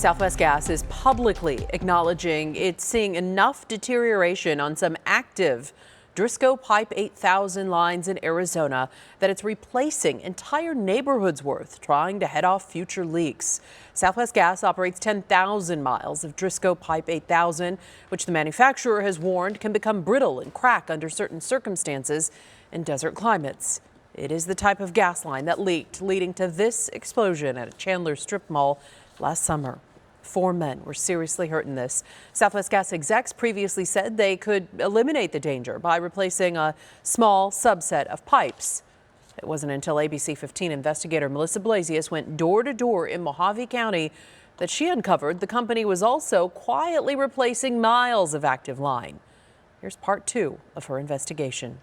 Southwest Gas is publicly acknowledging it's seeing enough deterioration on some active Driscopipe 8000 lines in Arizona that it's replacing entire neighborhoods worth, trying to head off future leaks. Southwest Gas operates 10,000 miles of Driscopipe 8000, which the manufacturer has warned can become brittle and crack under certain circumstances in desert climates. It is the type of gas line that leaked, leading to this explosion at a Chandler strip mall last summer. 4 men were seriously hurt in this. Southwest Gas execs previously said they could eliminate the danger by replacing a small subset of pipes. It wasn't until ABC 15 investigator Melissa Blasius went door to door in Mohave County that she uncovered the company was also quietly replacing miles of active line. Here's part 2 of her investigation.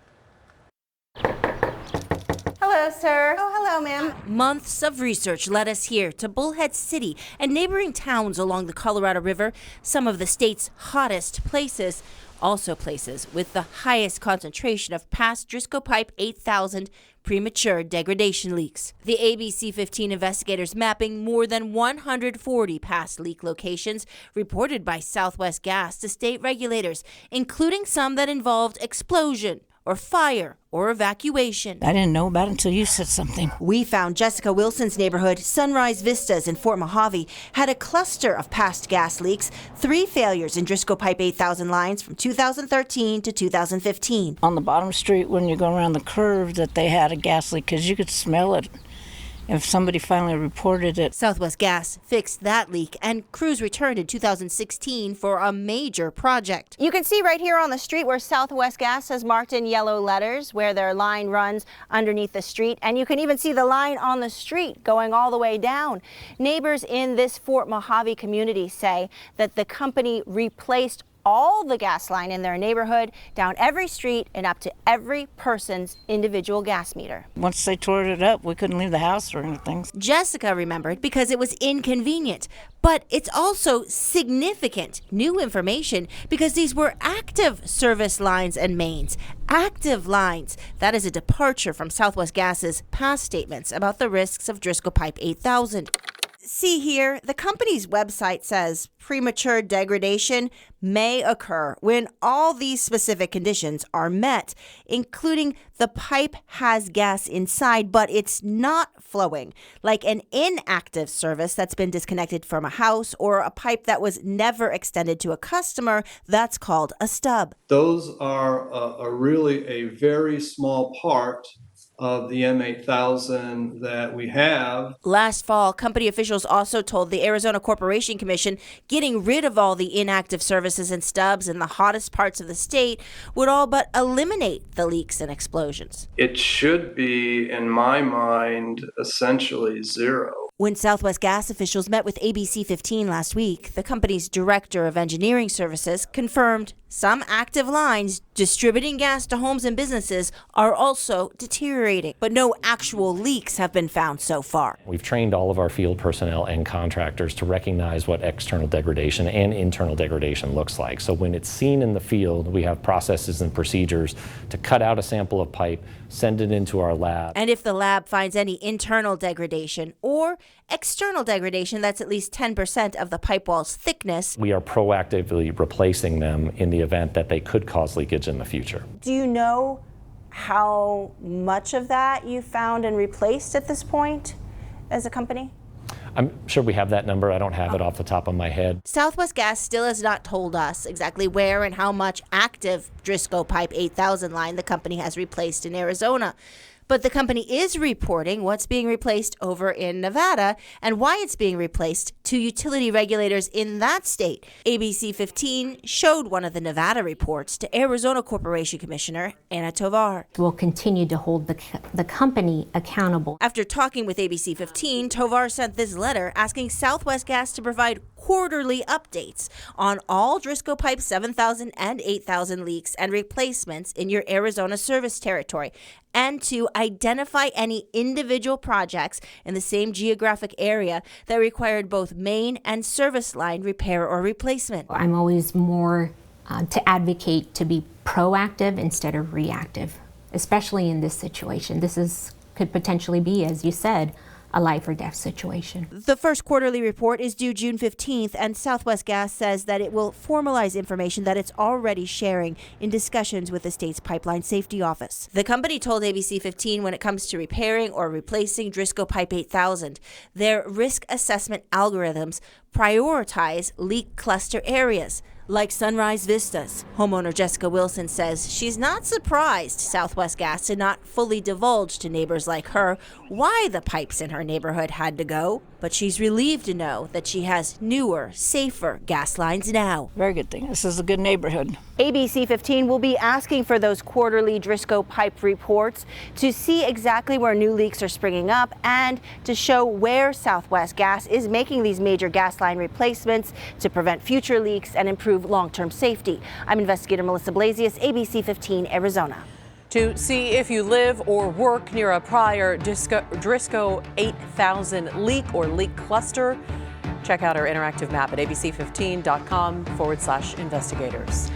Hello, sir. Oh, hello, ma'am. Months of research led us here to Bullhead City and neighboring towns along the Colorado River, some of the state's hottest places, also places with the highest concentration of past Driscopipe 8000 premature degradation leaks. The ABC 15 investigators mapping more than 140 past leak locations reported by Southwest Gas to state regulators, including some that involved explosion or fire or evacuation. I didn't know about it until you said something. We found Jessica Wilson's neighborhood, Sunrise Vistas in Fort Mohave, had a cluster of past gas leaks, 3 failures in Driscopipe 8000 lines from 2013 to 2015. On the bottom street, when you go around the curve, that they had a gas leak because you could smell it. If somebody finally reported it. Southwest Gas fixed that leak, and crews returned in 2016 for a major project. You can see right here on the street where Southwest Gas has marked in yellow letters where their line runs underneath the street, and you can even see the line on the street going all the way down. Neighbors in this Fort Mohave community say that the company replaced all the gas line in their neighborhood, down every street and up to every person's individual gas meter. Once they tore it up, we couldn't leave the house or anything. Jessica remembered because it was inconvenient, but it's also significant new information because these were active service lines and mains. Active lines. That is a departure from Southwest Gas's past statements about the risks of Driscopipe 8000. See here, the company's website says premature degradation may occur when all these specific conditions are met, including the pipe has gas inside, but it's not flowing, like an inactive service that's been disconnected from a house or a pipe that was never extended to a customer. That's called a stub. Those are really a very small part of the M8000 that we have. Last fall, company officials also told the Arizona Corporation Commission getting rid of all the inactive services and stubs in the hottest parts of the state would all but eliminate the leaks and explosions. It should be, in my mind, essentially zero. When Southwest Gas officials met with ABC 15 last week, the company's director of engineering services confirmed some active lines distributing gas to homes and businesses are also deteriorating, but no actual leaks have been found so far. We've trained all of our field personnel and contractors to recognize what external degradation and internal degradation looks like. So when it's seen in the field, we have processes and procedures to cut out a sample of pipe, send it into our lab. And if the lab finds any internal degradation or external degradation that's at least 10% of the pipe wall's thickness, we are proactively replacing them in the event that they could cause leakage in the future. Do you know how much of that you found and replaced at this point as a company? I'm sure we have that number. I don't have it off the top of my head. Southwest Gas still has not told us exactly where and how much active Driscopipe 8000 line the company has replaced in Arizona. But the company is reporting what's being replaced over in Nevada and why it's being replaced to utility regulators in that state. ABC 15 showed one of the Nevada reports to Arizona Corporation Commissioner Anna Tovar. We'll continue to hold the company accountable. After talking with ABC 15, Tovar sent this letter asking Southwest Gas to provide quarterly updates on all Driscopipe 7000 and 8000 leaks and replacements in your Arizona service territory, and to identify any individual projects in the same geographic area that required both main and service line repair or replacement. I'm always more to advocate to be proactive instead of reactive, especially in this situation. This could potentially be, as you said, a life or death situation. The first quarterly report is due June 15th, and Southwest Gas says that it will formalize information that it's already sharing in discussions with the state's Pipeline Safety Office. The company told ABC 15 when it comes to repairing or replacing Driscopipe 8000, their risk assessment algorithms prioritize leak cluster areas like Sunrise Vistas. Homeowner Jessica Wilson says she's not surprised Southwest Gas did not fully divulge to neighbors like her why the pipes in her neighborhood had to go, but she's relieved to know that she has newer, safer gas lines now. Very good thing. This is a good neighborhood. ABC 15 will be asking for those quarterly Driscopipe reports to see exactly where new leaks are springing up and to show where Southwest Gas is making these major gas line replacements to prevent future leaks and improve long-term safety. I'm investigator Melissa Blasius, ABC 15, Arizona. To see if you live or work near a prior Drisco 8000 leak or leak cluster, check out our interactive map at abc15.com/investigators.